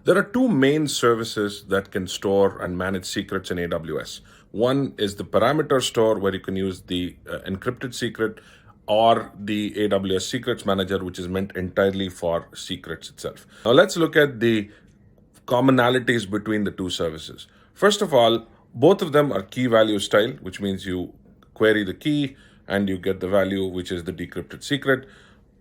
There are two main services that can store and manage secrets in AWS. One is the parameter store, where you can use the encrypted secret, or the AWS Secrets Manager, which is meant entirely for secrets itself. Now let's look at the commonalities between the two services. First of all, both of them are key value style, which means you query the key and you get the value, which is the decrypted secret.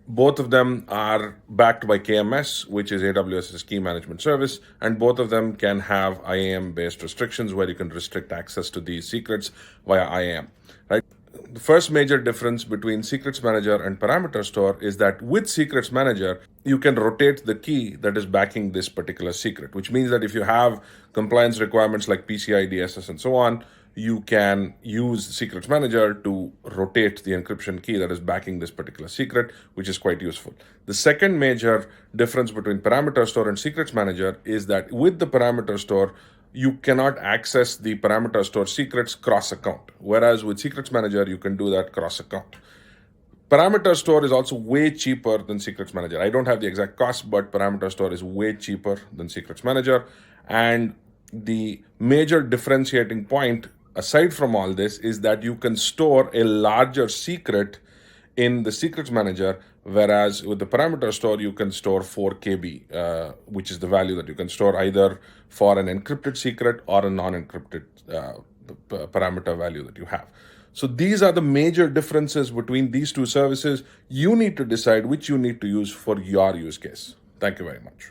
Both of them are backed by KMS, which is AWS's key management service, and both of them can have IAM-based restrictions where you can restrict access to these secrets via IAM, right? The first major difference between Secrets Manager and Parameter Store is that with Secrets Manager, you can rotate the key that is backing this particular secret, which means that if you have compliance requirements like PCI DSS and so on, you can use Secrets Manager to rotate the encryption key that is backing this particular secret, which is quite useful. The second major difference between Parameter Store and Secrets Manager is that with the Parameter Store, you cannot access the Parameter Store secrets cross-account, whereas with Secrets Manager, you can do that cross-account. Parameter Store is also way cheaper than Secrets Manager. I don't have the exact cost, but Parameter Store is way cheaper than Secrets Manager. And the major differentiating point, aside from all this, is that you can store a larger secret in the Secrets Manager, whereas with the Parameter Store, you can store 4 KB, which is the value that you can store either for an encrypted secret or a non-encrypted parameter value that you have. So these are the major differences between these two services. You need to decide which you need to use for your use case. Thank you very much.